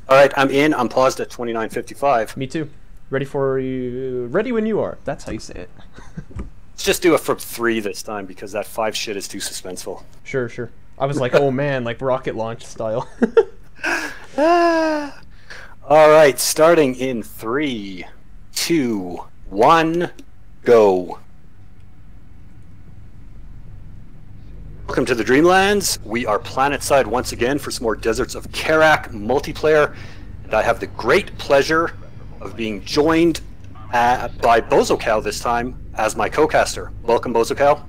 All right, I'm in. I'm paused at 29:55. Me too. Ready for you. Ready when you are. That's how you say it. Let's just do it from 3 this time because that 5 shit is too suspenseful. Sure, sure. I was like, oh man, like rocket launch style. All right, starting in 3, 2, 1, go. Welcome to the Dreamlands. We are planetside once again for some more Deserts of Karak multiplayer, and I have the great pleasure of being joined by BozoCow this time as my co-caster. Welcome, BozoCow.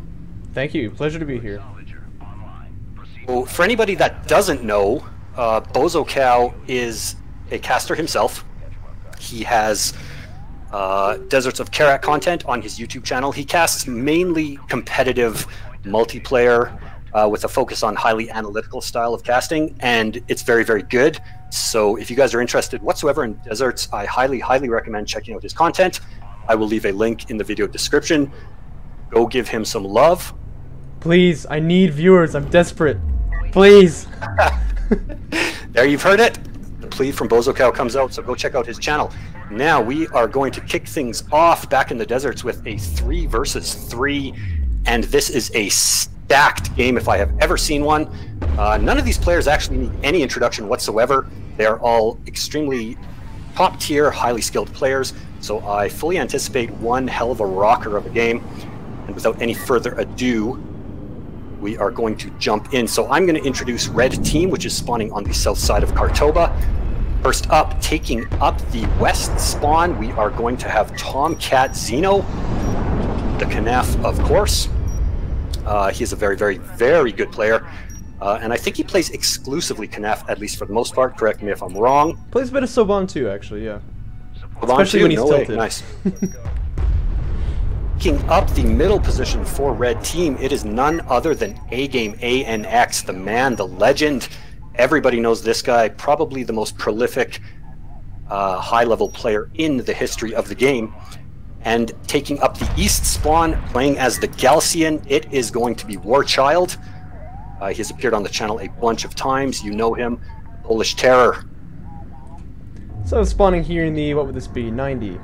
Thank you. Pleasure to be here. So, for anybody that doesn't know, BozoCow is a caster himself. He has Deserts of Karak content on his YouTube channel. He casts mainly competitive multiplayer with a focus on highly analytical style of casting, and it's very, very good. So if you guys are interested whatsoever in Deserts, I highly, highly recommend checking out his content. I will leave a link in the video description. Go give him some love. Please, I need viewers. I'm desperate. Please. There, you've heard it. The plea from BozoCow comes out, so go check out his channel. Now we are going to kick things off back in the deserts with a 3 versus 3, and this is a stacked game if I have ever seen one. None of these players actually need any introduction whatsoever. They are all extremely top tier, highly skilled players, so I fully anticipate one hell of a rocker of a game. And without any further ado, we are going to jump in. So I'm going to introduce Red Team, which is spawning on the south side of Kartoba. First up, taking up the west spawn, we are going to have Tomcat Zeno, the Knaf, of course. He is a very, very, very good player. And I think he plays exclusively Knaf, at least for the most part. Correct me if I'm wrong. Plays a bit of Soban too, actually, yeah. Soban especially too? when he's No tilted. way. Nice. Taking up the middle position for Red Team, it is none other than A-Game ANX, the man, the legend. Everybody knows this guy, probably the most prolific high-level player in the history of the game. And taking up the east spawn, playing as the Galcian, it is going to be Warchild. He has appeared on the channel a bunch of times. You know him, Polish Terror. So spawning here in the, what would this be, 90?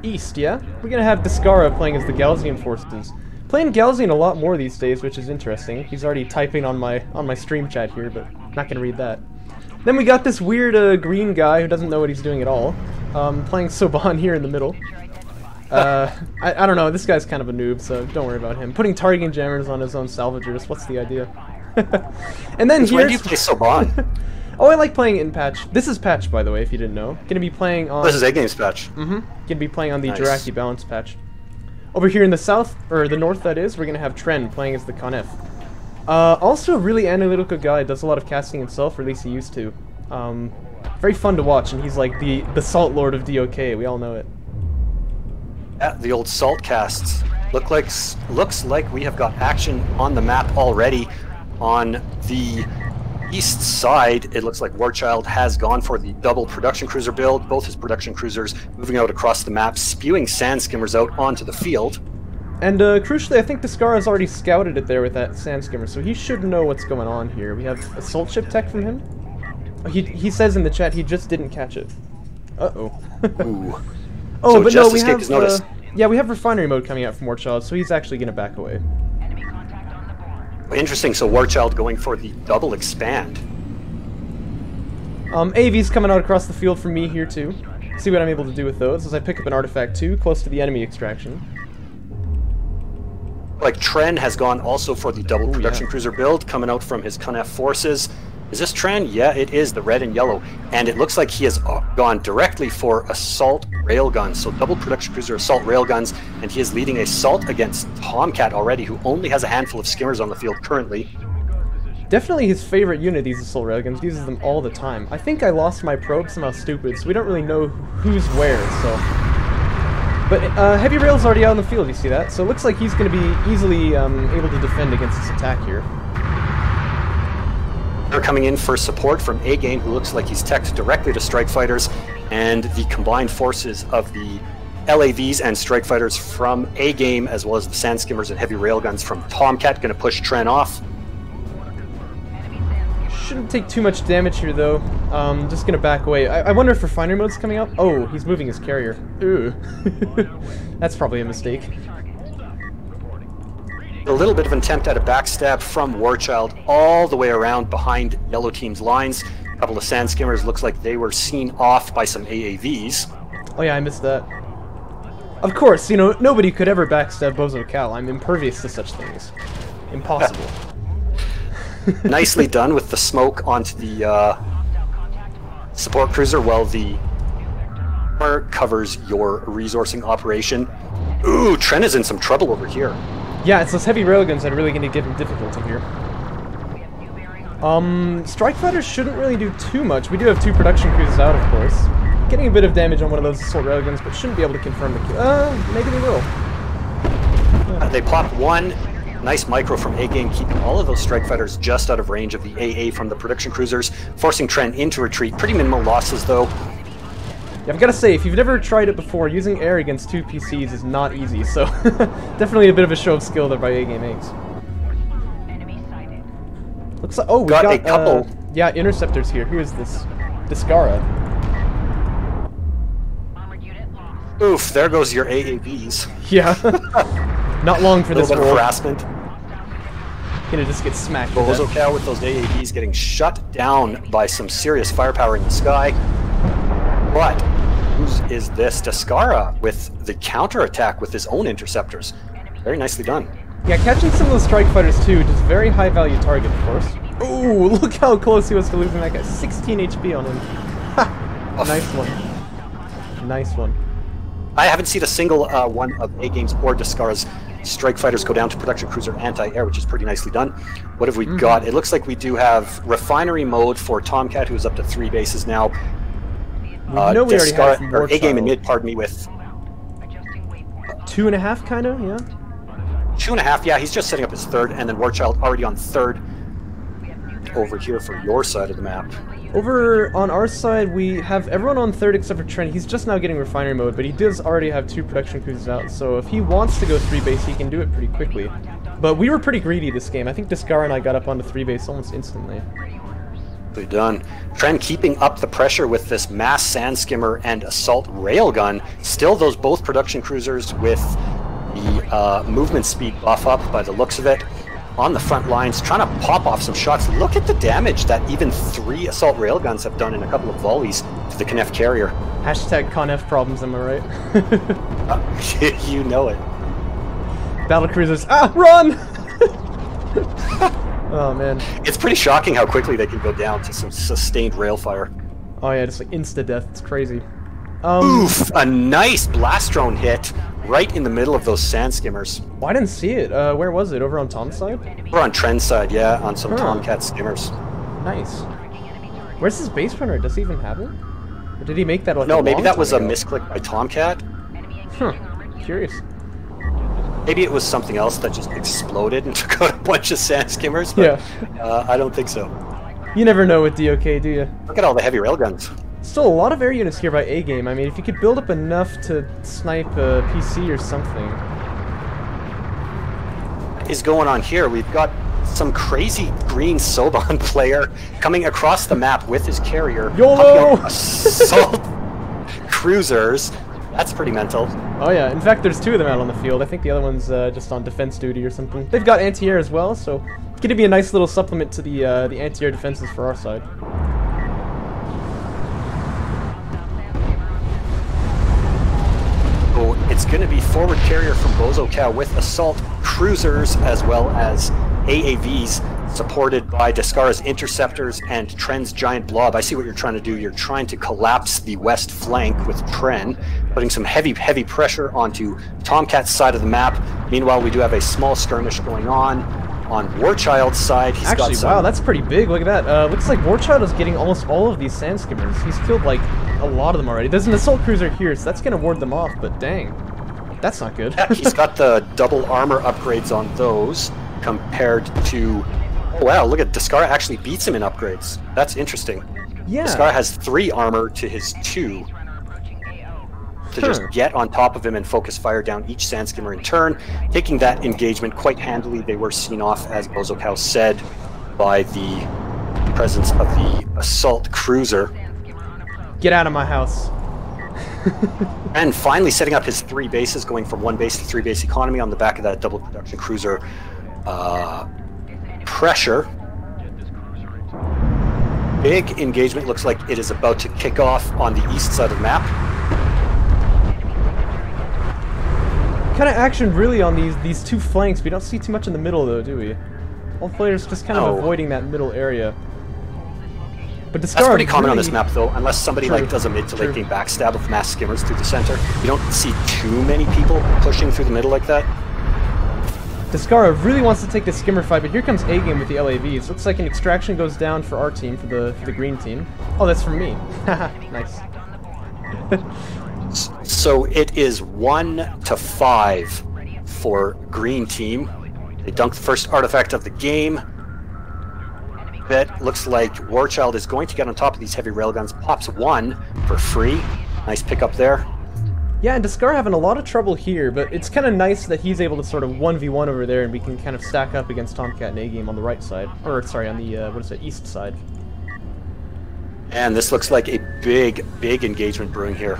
East, yeah? We're gonna have Discara playing as the Galcian forces. Playing Galcian a lot more these days, which is interesting. He's already typing on my stream chat here, but not gonna read that. Then we got this weird green guy who doesn't know what he's doing at all, playing Soban here in the middle. I don't know, this guy's kind of a noob, so don't worry about him. Putting targeting jammers on his own salvagers, what's the idea? And then When do you play Soban? Oh, I like playing in patch. This is patch, by the way, if you didn't know. Gonna be playing on... This is A-Game's patch. Gonna be playing on the Nice. Jirachi balance patch. Over here in the south, or the north that is, we're gonna have Tren playing as the Kanef. Also a really analytical guy, does a lot of casting himself, or at least he used to. Very fun to watch, and he's like the Salt Lord of DOK, we all know it. Yeah, the old salt casts. Looks like we have got action on the map already. On the east side, it looks like Warchild has gone for the double production cruiser build. Both his production cruisers moving out across the map, spewing sand skimmers out onto the field. And Crucially, I think Discara's already scouted it there with that sand skimmer, so he should know what's going on here. We have assault ship tech from him. He says in the chat he just didn't catch it. Uh-oh. Ooh. Oh, So but just no, we escaped his have notice. yeah, we have refinery mode coming out from Warchild, so he's actually gonna back away. Interesting, so Warchild going for the double expand. AV's coming out across the field for me here too. See what I'm able to do with those as I pick up an artifact too, close to the enemy extraction. Like Tren has gone also for the double production yeah. cruiser build, coming out from his Knaf forces. Is this Tren? Yeah, it is, the red and yellow. And it looks like he has gone directly for assault railguns. So double production cruiser assault railguns, and he is leading assault against Tomcat already, who only has a handful of skimmers on the field currently. Definitely his favorite unit, these assault railguns, uses them all the time. I think I lost my probe somehow stupid, so we don't really know who's where, so... But heavy rail's already out in the field, you see that? So it looks like he's going to be easily able to defend against this attack here. They're coming in for support from A-Game, who looks like he's teched directly to strike fighters, and the combined forces of the LAVs and strike fighters from A-Game, as well as the sand skimmers and heavy railguns from Tomcat, going to push Tren off. Shouldn't take too much damage here, though. Just gonna back away. I wonder if refinery mode's coming up. Oh, he's moving his carrier. Ooh. That's probably a mistake. A little bit of an attempt at a backstab from Warchild all the way around behind Yellow Team's lines. A couple of sand skimmers looks like they were seen off by some AAVs. Oh yeah, I missed that. Of course, you know, nobody could ever backstab Bozo Cal. I'm impervious to such things. Impossible. Nicely done with the smoke onto the support cruiser while the armor covers your resourcing operation. Ooh, Tren is in some trouble over here. Yeah, it's those heavy railguns that are really going to give him difficulty here. Strike fighters shouldn't really do too much. We do have 2 production cruisers out, of course. Getting a bit of damage on one of those assault railguns, but shouldn't be able to confirm the kill. Maybe they will. Yeah. They plopped one nice micro from A-Game, keeping all of those strike fighters just out of range of the AA from the production cruisers, forcing Tren into retreat. Pretty minimal losses, though. Yeah, I've got to say, if you've never tried it before, using air against 2 PCs is not easy, so definitely a bit of a show of skill there by A-Game Eggs. Looks like, oh, we got a couple. Yeah, interceptors here. Here's this Discara. Oof, there goes your AAVs. Yeah. Not long for this A little bit roll. of harassment. Gonna just get smacked. Bozo Cal with those AAVs getting shut down by some serious firepower in the sky. But whose is this? Discara with the counterattack with his own interceptors. Very nicely done. Yeah, catching some of those strike fighters too, just very high value target, of course. Ooh, look how close he was to losing that guy. 16 HP on him. Ha! Nice one. Nice one. I haven't seen a single one of A-Game's or Discara's strike fighters go down to production cruiser anti-air, which is pretty nicely done. What have we got? It looks like we do have refinery mode for Tomcat, who is up to 3 bases now. We know we already have some or A-Game and mid, pardon me, with 2.5 kind of, yeah. 2.5, yeah, he's just setting up his 3rd, and then Warchild already on 3rd over here for your side of the map. Over on our side, we have everyone on 3rd except for Trent. He's just now getting refinery mode, but he does already have 2 production cruisers out, so if he wants to go 3 base, he can do it pretty quickly. But we were pretty greedy this game. I think Discara and I got up onto 3 base almost instantly. Done. Trent keeping up the pressure with this mass sand skimmer and assault railgun. Still those both production cruisers with the movement speed buff up by the looks of it. On the front lines, trying to pop off some shots. Look at the damage that even 3 assault railguns have done in a couple of volleys to the Kneff carrier. Hashtag Conf problems, am I right? You know it. Battle cruisers. Ah, run! Oh man. It's pretty shocking how quickly they can go down to some sustained rail fire. Oh yeah, just like insta-death. It's crazy. Oof! A nice blast drone hit right in the middle of those sand skimmers. Oh, I didn't see it. Where was it? Over on Tom's side? We're on Trent's side, yeah, on some Tomcat skimmers. Nice. Where's his base runner? Does he even have it? Or did he make that like No, a maybe long that time was ago? a misclick by Tomcat. Huh. Curious. Maybe it was something else that just exploded and took out a bunch of sand skimmers, but I don't think so. You never know with DOK, do you? Look at all the heavy railguns. Still a lot of air units here by A-Game. I mean, if you could build up enough to snipe a PC or something. What is going on here? We've got some crazy green Soban player coming across the map with his carrier. YOLO! Assault cruisers. That's pretty mental. Oh yeah, in fact there's 2 of them out on the field. I think the other one's just on defense duty or something. They've got anti-air as well, so it's going to be a nice little supplement to the anti-air defenses for our side. So it's going to be forward carrier from Bozo Cal with assault cruisers as well as AAVs, supported by Discara's interceptors and Tren's giant blob. I see what you're trying to do. You're trying to collapse the west flank with Tren, putting some heavy pressure onto Tomcat's side of the map. Meanwhile, we do have a small skirmish going on Warchild's side. He's Actually, got some... wow, that's pretty big. Look at that. Looks like Warchild is getting almost all of these sand skimmers. He's killed like a lot of them already. There's an assault cruiser here, so that's going to ward them off, but dang. That's not good. Yeah, he's got the double armor upgrades on those compared to... Oh, wow, look at Discara actually beats him in upgrades. That's interesting. Yeah. Discara has 3 armor to his 2. To just get on top of him and focus fire down each sand skimmer in turn. Taking that engagement quite handily. They were seen off, as Bozo Cal said, by the presence of the assault cruiser. Get out of my house. And finally setting up his 3 bases, going from 1 base to 3 base economy on the back of that double production cruiser pressure. Big engagement, looks like it is about to kick off on the east side of the map. Kind of action really on these 2 flanks. We don't see too much in the middle though, do we? All players just kind of avoiding that middle area. But Discard that's pretty common on this really... map though, unless somebody like does a mid to late game backstab of mass skimmers through the center. You don't see too many people pushing through the middle like that. Descara really wants to take the skimmer fight, but here comes A-Game with the LAVs. Looks like an extraction goes down for our team, for the green team. Oh, that's from me. Haha, nice. So it is 1-5 for green team. They dunked the first artifact of the game. That looks like Warchild is going to get on top of these heavy railguns. Pops 1 for free. Nice pickup there. Yeah, and Descar having a lot of trouble here, but it's kind of nice that he's able to sort of 1v1 over there, and we can kind of stack up against Tomcat and A-Game on the right side. Or, sorry, on the, what is it, east side. And this looks like a big, big engagement brewing here.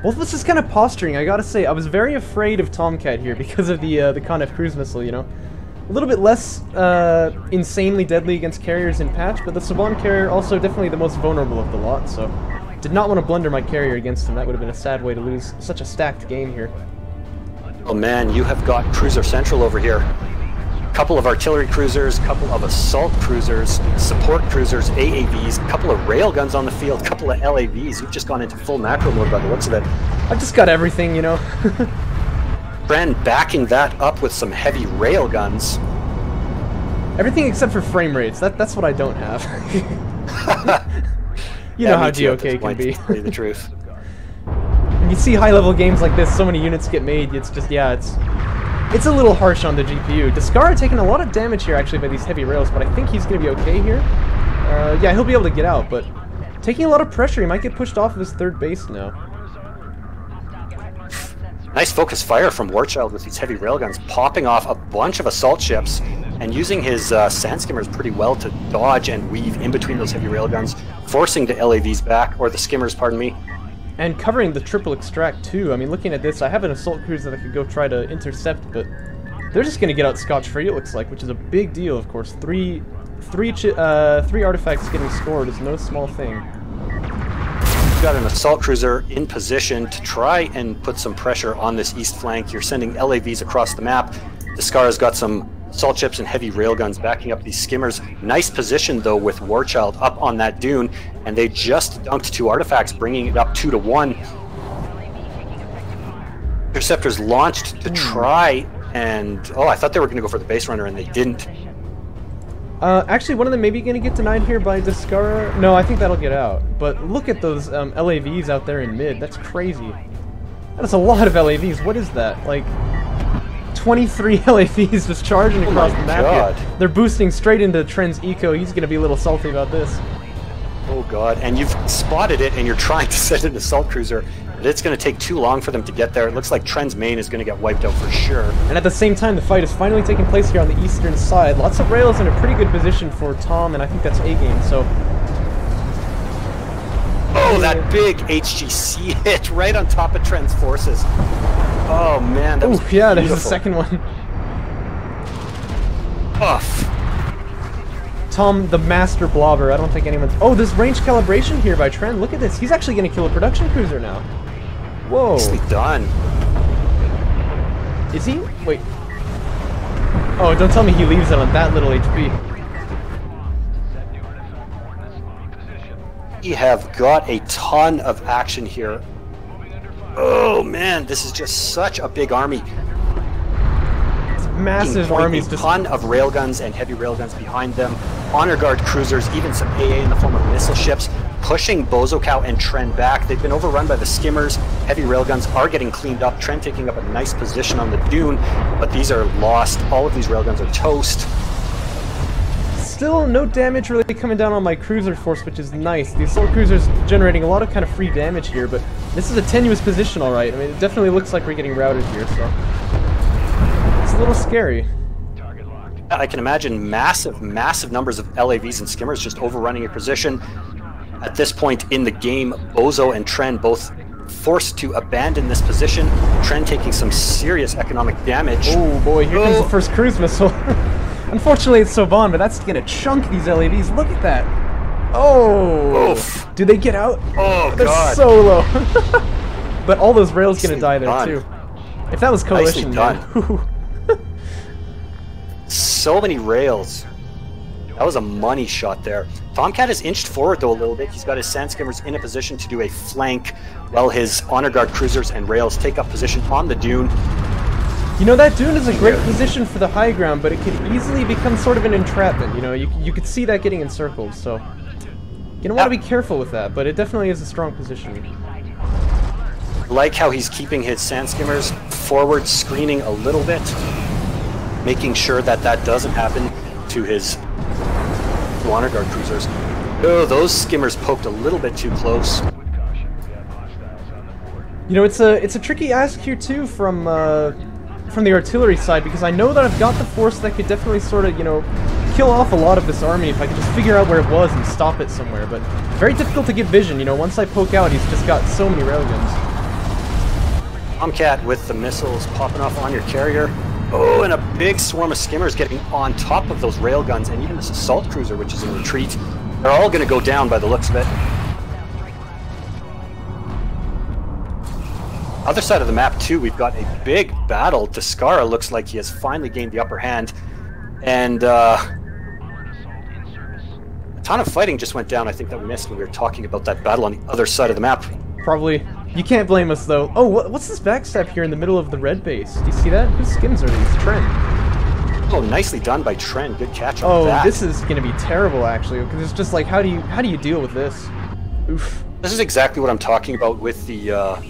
Both of us is kind of posturing, I gotta say. I was very afraid of Tomcat here because of the Conef cruise missile, you know? A little bit less insanely deadly against carriers in patch, but the Saban carrier also definitely the most vulnerable of the lot, so... Did not want to blunder my carrier against him. That would have been a sad way to lose such a stacked game here. Oh man, you have got Cruiser Central over here. Couple of artillery cruisers, couple of assault cruisers, support cruisers, AAVs, couple of railguns on the field, couple of LAVs. You've just gone into full macro mode by the looks of it. I've just got everything, you know. Bren backing that up with some heavy railguns. Everything except for frame rates. That's what I don't have. You know how GOK can be. To tell you the truth. When you see high-level games like this, so many units get made, it's just, yeah, it's a little harsh on the GPU. Descara taking a lot of damage here, actually, by these heavy rails, but I think he's going to be okay here. Yeah, he'll be able to get out, but taking a lot of pressure, he might get pushed off of his 3rd base now. Nice focus fire from Warchild with these heavy railguns, popping off a bunch of assault ships, and using his sand skimmers pretty well to dodge and weave in between those heavy railguns, forcing the LAVs back, or the skimmers, pardon me. And covering the triple extract too. I mean, looking at this, I have an assault cruiser that I could go try to intercept, but they're just going to get out scotch-free, it looks like, which is a big deal, of course. Three artifacts getting scored is no small thing. You've got an assault cruiser in position to try and put some pressure on this east flank. You're sending LAVs across the map. Descara's got some assault ships and heavy railguns backing up these skimmers. Nice position, though, with Warchild up on that dune, and they just dunked 2 artifacts, bringing it up 2-1. Interceptors launched to try and... Oh, I thought they were going to go for the base runner, and they didn't. Actually, one of them may be going to get denied here by Descara. No, I think that'll get out. But look at those LAVs out there in mid. That's crazy. That's a lot of LAVs. What is that? Like... 23 LAVs just charging across the map here. They're boosting straight into Trent's eco. He's going to be a little salty about this. Oh god, and you've spotted it and you're trying to send an assault cruiser, but it's going to take too long for them to get there. It looks like Trent's main is going to get wiped out for sure. And at the same time, the fight is finally taking place here on the eastern side. Lots of rails in a pretty good position for Tom, and I think that's A-Game, so... Oh, that big HGC hit right on top of Trent's forces. Oh man, that was beautiful. Yeah, there's the second one. Off. Tom, the master blobber. I don't think anyone's... Oh, there's range calibration here by Trent. Look at this. He's actually going to kill a production cruiser now. Whoa. Nicely done. Is he? Wait. Oh, don't tell me he leaves it on that little HP. We have got a ton of action here. Oh man, this is just such a big army. It's massive armies. A ton of railguns and heavy railguns behind them. Honor Guard cruisers, even some AA in the form of missile ships, pushing Bozocow and Trent back. They've been overrun by the skimmers. Heavy railguns are getting cleaned up. Trent taking up a nice position on the dune, but these are lost. All of these railguns are toast. Still no damage really coming down on my cruiser force, which is nice. The assault cruiser's generating a lot of kind of free damage here, but this is a tenuous position, alright. I mean, it definitely looks like we're getting routed here, so... It's a little scary. I can imagine massive numbers of LAVs and skimmers just overrunning your position. At this point in the game, Bozo and Tren both forced to abandon this position. Tren taking some serious economic damage. Oh boy, here comes the first cruise missile. Unfortunately, it's Soban, but that's gonna chunk these LAVs. Look at that. Oh! Oof. Do they get out? Oh, They're God. so low. But all those rails gonna die there, done. too. If that was Coalition, Nicely So many rails. That was a money shot there. Tomcat has inched forward, though, a little bit. He's got his sand skimmers in a position to do a flank while his honor guard cruisers and rails take up position on the dune. You know, that dune is a great position for the high ground, but it could easily become sort of an entrapment. You know, you could see that getting encircled, so you don't want to be careful with that, but it definitely is a strong position. I like how he's keeping his sand skimmers forward, screening a little bit, making sure that that doesn't happen to his honor guard cruisers. Oh, those skimmers poked a little bit too close. You know, it's a tricky ask here too from the artillery side, because I know that I've got the force that could definitely sort of, you know, kill off a lot of this army if I could just figure out where it was and stop it somewhere, but very difficult to get vision. You know, once I poke out, he's just got so many railguns. Tomcat with the missiles popping off on your carrier. Oh, and a big swarm of skimmers getting on top of those railguns, and even this assault cruiser, which is in retreat. They're all going to go down by the looks of it. Other side of the map, too, we've got a big battle. Descara looks like he has finally gained the upper hand. And a ton of fighting just went down, I think, that we missed when we were talking about that battle on the other side of the map. Probably. You can't blame us, though. Oh, what's this backstab here in the middle of the red base? Do you see that? Whose skims are these? Tren. Oh, nicely done by Tren. Good catch on that. Oh, this is going to be terrible, actually, because it's just like, how do you deal with this? Oof. This is exactly what I'm talking about with the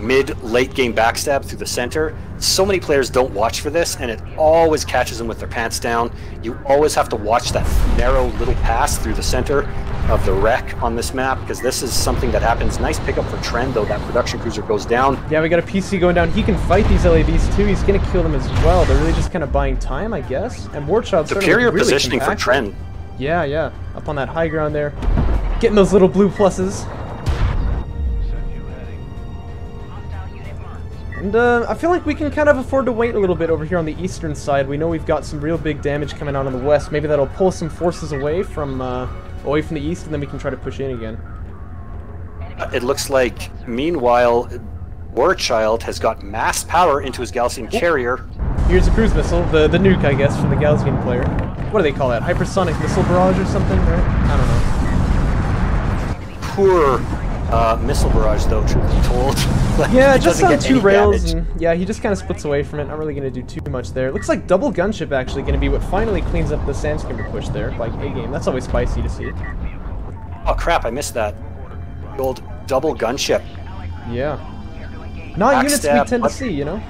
mid-late game backstab through the center. So many players don't watch for this, and it always catches them with their pants down. You always have to watch that narrow little pass through the center of the wreck on this map, because this is something that happens. Nice pickup for Tren, though. That production cruiser goes down. Yeah, we got a PC going down. He can fight these LAVs too. He's going to kill them as well. They're really just kind of buying time, I guess. And Warchild's superior really positioning compact. for Tren. Yeah. Up on that high ground there. Getting those little blue pluses. And I feel like we can kind of afford to wait a little bit over here on the eastern side. We know we've got some real big damage coming out on the west. Maybe that'll pull some forces away from the east, and then we can try to push in again. It looks like, meanwhile, Warchild has got mass power into his Galcian carrier. Here's a cruise missile, the nuke, I guess, from the Galcian player. What do they call that? Hypersonic missile barrage or something, right? I don't know. Poor missile barrage, though, truth be told. Like, yeah, just on 2 rails, damage. and yeah, he just kind of splits away from it. Not really going to do too much there. Looks like double gunship actually going to be what finally cleans up the sand skimmer push there, like A-game. That's always spicy to see. Oh crap, I missed that. The old double gunship. Yeah. Not Backstab, units we tend to see, you know?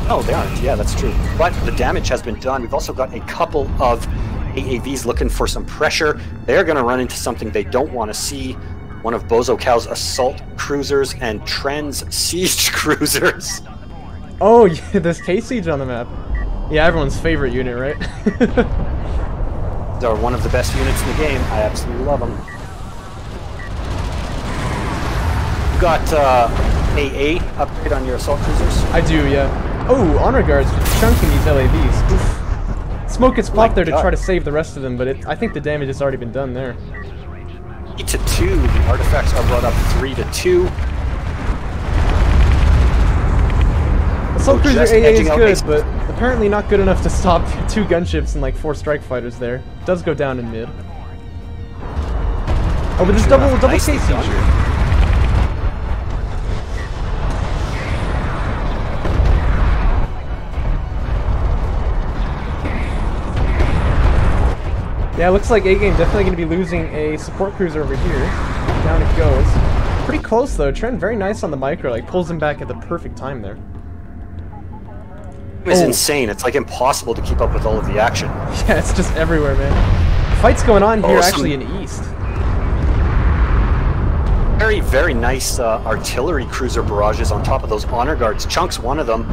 Oh, they aren't. Yeah, that's true. But the damage has been done. We've also got a couple of AAVs looking for some pressure. They're going to run into something they don't want to see. One of Bozo Cal's assault cruisers and Tren's siege cruisers. Oh, yeah, there's K-Siege on the map. Yeah, everyone's favorite unit, right? They're one of the best units in the game. I absolutely love them. You got AA upgrade on your assault cruisers? I do, yeah. Oh, honor guards chunking these LAVs. Oof. Smoke gets popped there to try to save the rest of them, but I think the damage has already been done there. 8 to 2. The artifacts are brought up 3 to 2. Assault cruiser AA is good, but apparently not good enough to stop 2 gunships and like 4 strike fighters there. Does go down in mid. Oh, but there's double K-Siege here. Yeah, it looks like A-Game definitely going to be losing a support cruiser over here. Down it goes. Pretty close though. Tren very nice on the micro, like pulls him back at the perfect time there. It's insane. It's like impossible to keep up with all of the action. Yeah, it's just everywhere, man. Fight's going on here actually in east. Very, very nice artillery cruiser barrages on top of those honor guards. Chunks one of them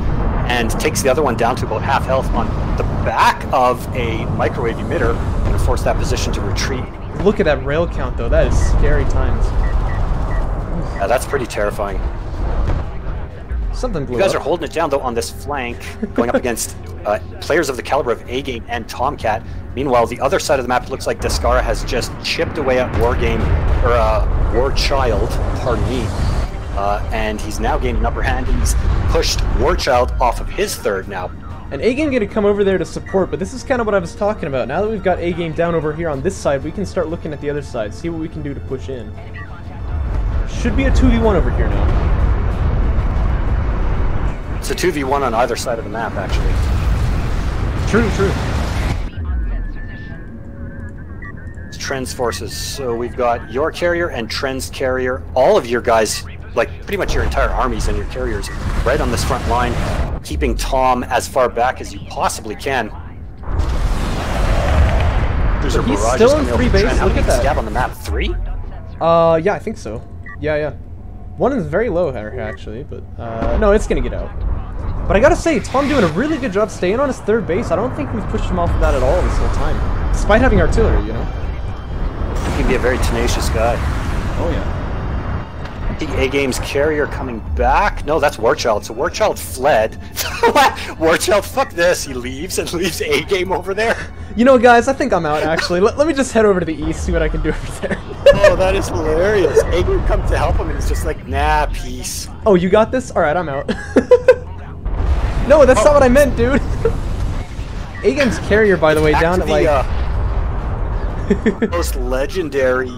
and takes the other one down to about half health on the back of a microwave emitter, going to force that position to retreat. Look at that rail count, though. That is scary times. Yeah, that's pretty terrifying. Something blew You guys up. are holding it down, though, on this flank, going up against players of the caliber of A-Game and Tomcat. Meanwhile, the other side of the map looks like Descara has just chipped away at War Child, pardon me. And he's now gaining an upper hand, and he's pushed War Child off of his third now. And A-Game going to come over there to support, but this is kind of what I was talking about. Now that we've got A-Game down over here on this side, we can start looking at the other side, see what we can do to push in. Should be a 2v1 over here now. It's a 2v1 on either side of the map, actually. True, true. It's Trend's forces. So we've got your carrier and Trend's carrier. All of your guys, like pretty much your entire armies and your carriers, right on this front line, keeping Tom as far back as you possibly can. So he's still in free base. Look at that. Scab on the map 3? Yeah, I think so. Yeah. One is very low here, actually, but no, it's gonna get out. But I gotta say, Tom doing a really good job staying on his third base. I don't think we've pushed him off of that at all this whole time, despite having artillery, you know. He can be a very tenacious guy. Oh yeah. A-Game's carrier coming back. No, that's Warchild. So Warchild fled. Warchild, fuck this. He leaves and leaves A-Game over there. You know, guys, I think I'm out, actually. Let me just head over to the east, see what I can do over there. Oh, that is hilarious. A-Game comes to help him and he's just like, nah, peace. Oh, you got this? Alright, I'm out. No, that's not what I meant, dude. A-Game's carrier, by the way, Back down to at the most legendary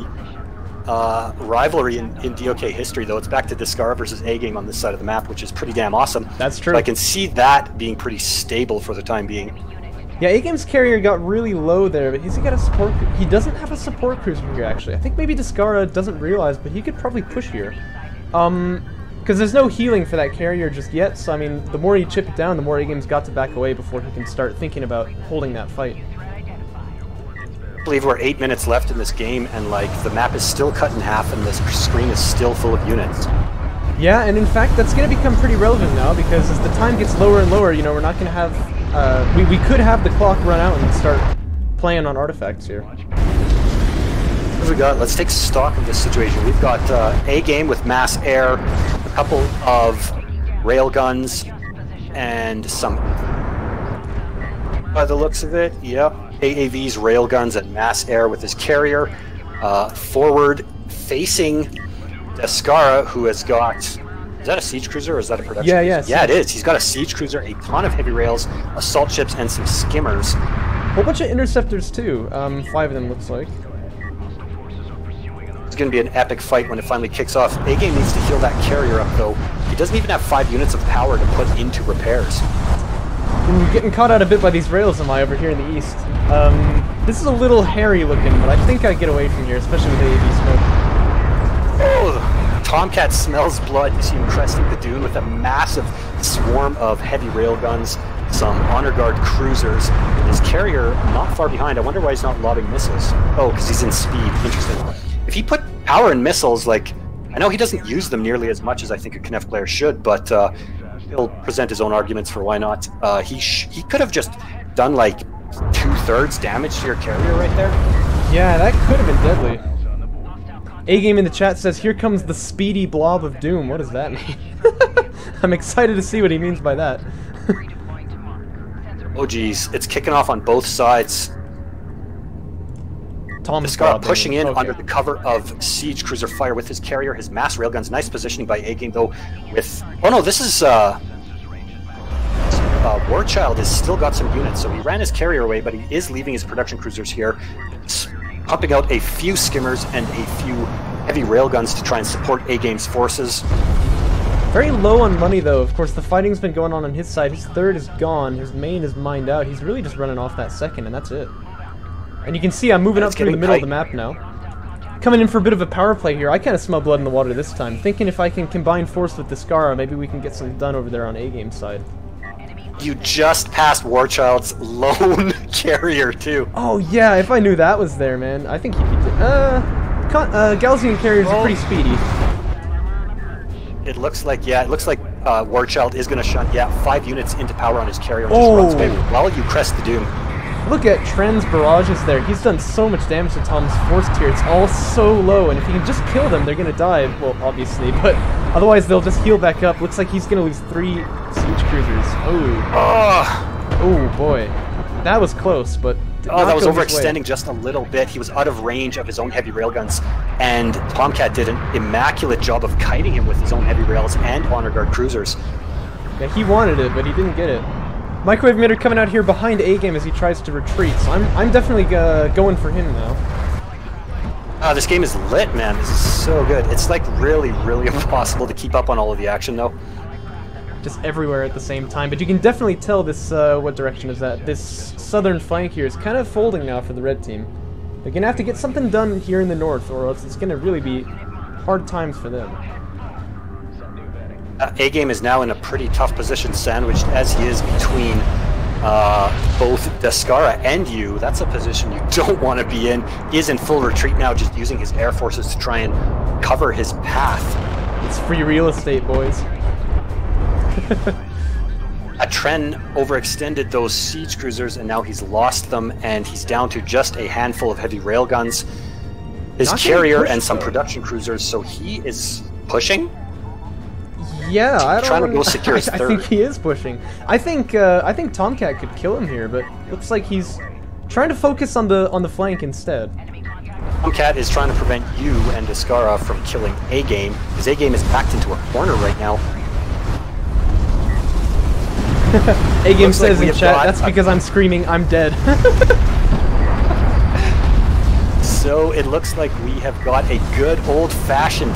rivalry in DOK history, though. It's back to Descara versus A-Game on this side of the map, which is pretty damn awesome. That's true. So I can see that being pretty stable for the time being. Yeah, A-Game's carrier got really low there, but he's got a support. He doesn't have a support cruiser here, actually. I think maybe Descara doesn't realize, but he could probably push here. Because there's no healing for that carrier just yet, so I mean, the more you chip it down, the more A-Game's got to back away before he can start thinking about holding that fight. I believe we're 8 minutes left in this game, and like the map is still cut in half, and the screen is still full of units. Yeah, and in fact, that's going to become pretty relevant now, because as the time gets lower and lower, you know, we're not going to have... we could have the clock run out and start playing on artifacts here. What do we got? Let's take stock of this situation. We've got A-Game with mass air, a couple of railguns, and some... By the looks of it, yep. AAV's railguns and mass air with his carrier. Forward facing Descara, who has got... Is that a siege cruiser or is that a production cruiser? Yeah. Yeah, it is. He's got a siege cruiser, a ton of heavy rails, assault ships, and some skimmers. A whole bunch of interceptors, too. 5 of them, looks like. It's going to be an epic fight when it finally kicks off. A-Game needs to heal that carrier up, though. He doesn't even have 5 units of power to put into repairs. Ooh, getting caught out a bit by these rails, am I, over here in the east. This is a little hairy looking, but I think I get away from here, especially with AAV smoke. Oh, Tomcat smells blood. You see him cresting the dune with a massive swarm of heavy railguns, some honor guard cruisers, and his carrier not far behind. I wonder why he's not lobbing missiles. Oh, because he's in speed. Interesting. If he put power in missiles, like, I know he doesn't use them nearly as much as I think a Knef player should, but he'll present his own arguments for why not. He could have just done like 2/3 damage to your carrier right there. Yeah, that could have been deadly. A-Game in the chat says, "Here comes the speedy blob of doom." What does that mean? I'm excited to see what he means by that. Oh geez, it's kicking off on both sides. Descara pushing in under the cover of siege cruiser fire with his carrier, his mass railguns. Nice positioning by A-Game though. With this is Warchild has still got some units, so he ran his carrier away, but he is leaving his production cruisers here, pumping out a few skimmers and a few heavy railguns to try and support A-Game's forces. Very low on money though. Of course, the fighting's been going on his side. His third is gone. His main is mined out. He's really just running off that second, and that's it. And you can see I'm moving up through the middle of the map now. Coming in for a bit of a power play here. I kind of smell blood in the water this time. Thinking if I can combine force with Descara, maybe we can get something done over there on A-Game's side. You just passed Warchild's lone carrier too. Oh yeah, if I knew that was there, man. I think he'd be... Galzian carriers are pretty speedy. It looks like, yeah, it looks like Warchild is going to shunt. Yeah, 5 units into power on his carrier. Just Oh. runs away while you crest the doom. Look at Tren's barrages there. He's done so much damage to Tom's force tier. It's all so low, and if he can just kill them, they're gonna die. Well, obviously, but otherwise they'll just heal back up. Looks like he's gonna lose 3 siege cruisers. Oh boy, that was close, but that was overextending just a little bit. He was out of range of his own heavy railguns, and Tomcat did an immaculate job of kiting him with his own heavy rails and honor guard cruisers. Yeah, he wanted it, but he didn't get it. Microwave emitter coming out here behind A-Game as he tries to retreat, so I'm definitely going for him now. This game is lit, man. This is so good. It's like really, really impossible to keep up on all of the action, though. Just everywhere at the same time, but you can definitely tell this, what direction is that? This southern flank here is kind of folding now for the red team. They're gonna have to get something done here in the north, or else it's gonna really be hard times for them. A-Game is now in a pretty tough position, sandwiched as he is between both Descara and you. That's a position you don't want to be in. He is in full retreat now, just using his air forces to try and cover his path. It's free real estate, boys. Tren overextended those siege cruisers, and now he's lost them, and he's down to just a handful of heavy railguns. His carrier and some production cruisers, so he is pushing. Yeah, I don't trying to go secure his I third. think he is pushing. I think Tomcat could kill him here, but looks like he's trying to focus on the flank instead. Tomcat is trying to prevent you and Descara from killing A-Game, because A-Game is backed into a corner right now. A-Game says in chat, that's because I'm screaming, I'm dead. So it looks like we have got a good old-fashioned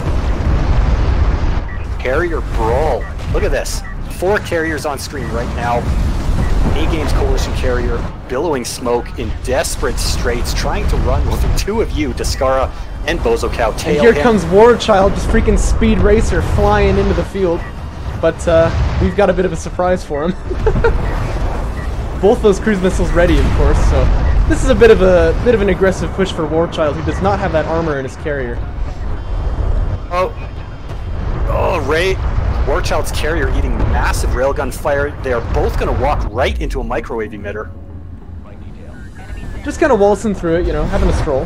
carrier brawl. Look at this. 4 carriers on screen right now. A-Game's coalition carrier billowing smoke in desperate straits, trying to run with the 2 of you, Descara and Bozocow. And here comes Warchild, just freaking speed racer flying into the field. But we've got a bit of a surprise for him. Both those cruise missiles ready, of course, so this is a bit of an aggressive push for Warchild, who does not have that armor in his carrier. Oh, Ray, Warchild's carrier eating massive railgun fire. They are both going to walk right into a microwave emitter. Just kind of waltzing through it, you know, having a stroll.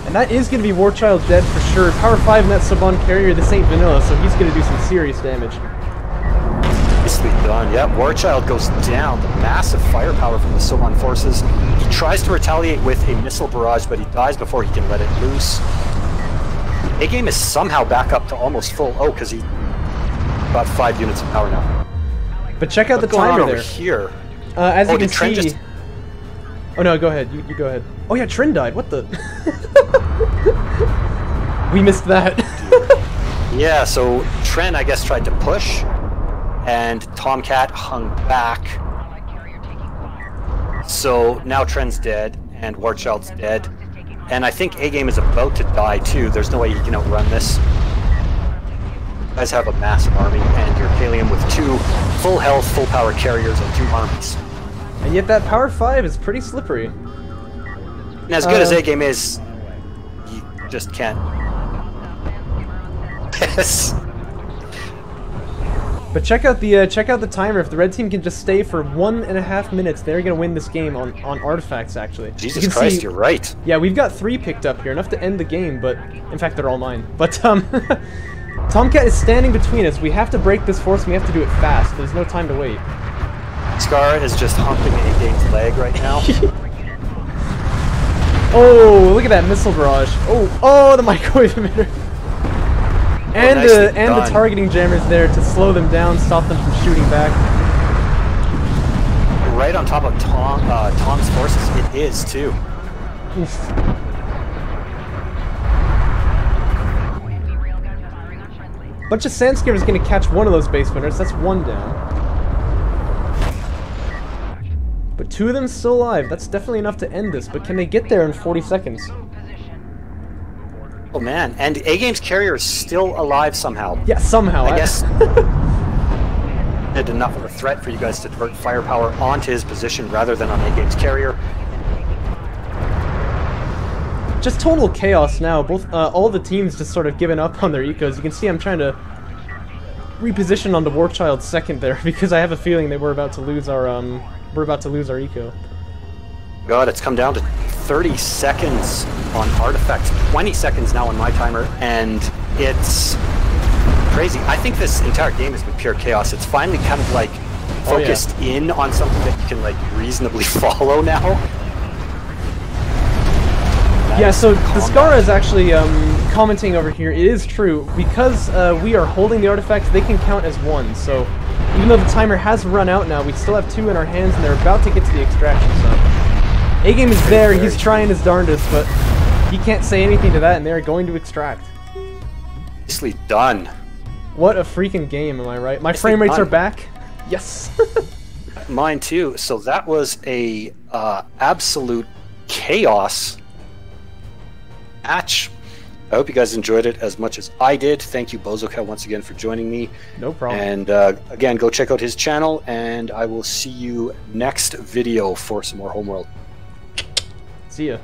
And that is going to be Warchild dead for sure. Power 5 in that Saban carrier, this ain't vanilla, so he's going to do some serious damage. Nicely done. Yeah, Warchild goes down. The massive firepower from the Saban forces. He tries to retaliate with a missile barrage, but he dies before he can let it loose. A-Game is somehow back up to almost full. Oh, because he got 5 units of power now. But check out What's the timer over there. Here? As you can Tren see... just... Oh no, go ahead. You go ahead. Oh yeah, Tren died. What the... We missed that. Yeah, so Tren, I guess, tried to push, and Tomcat hung back. So now Tren's dead, and Warchild's dead. And I think A-Game is about to die too. There's no way you can outrun this. You guys have a massive army, and you're Kalium with 2 full health, full power carriers and 2 armies. And yet that Power 5 is pretty slippery. And as good as A-Game is, you just can't. Yes. But check out the timer. If the red team can just stay for 1.5 minutes, they're gonna win this game on artifacts. Actually, Jesus Christ, you're right. Yeah, we've got 3 picked up here, enough to end the game. But in fact, they're all mine. But Tomcat is standing between us. We have to break this force. And we have to do it fast. There's no time to wait. Scar is just humping A-Game's leg right now. Oh, look at that missile barrage. Oh, the microwave emitter. And the targeting jammers there to slow them down, stop them from shooting back. Right on top of Tom's forces, it is too. Oof. Bunch of Sandscare's gonna catch one of those base winners. That's 1 down. But 2 of them still alive. That's definitely enough to end this. But can they get there in 40 seconds? Oh man, and A-Game's carrier is still alive somehow. Yeah, somehow. I guess had enough of a threat for you guys to divert firepower onto his position rather than on A-Game's carrier. just total chaos now. Both all the teams just sort of given up on their ecos. You can see I'm trying to reposition onto Warchild's second there because I have a feeling they were about to lose our eco. God, it's come down to 30 seconds on artifacts, 20 seconds now on my timer, and it's crazy. I think this entire game has been pure chaos. It's finally kind of like focused in on something that you can like reasonably follow now. Yeah, so Descara is actually commenting over here. It is true. Because we are holding the artifacts, they can count as one. So even though the timer has run out now, we still have 2 in our hands, and they're about to get to the extraction zone. A-Game is there, he's trying his darndest, but he can't say anything to that, and they're going to extract. Nicely done. What a freaking game, am I right? My frame rates are back. Yes. Mine too. So that was a absolute chaos match. I hope you guys enjoyed it as much as I did. Thank you, BozoCow, once again for joining me. No problem. And again, go check out his channel, and I will see you next video for some more Homeworld. See ya.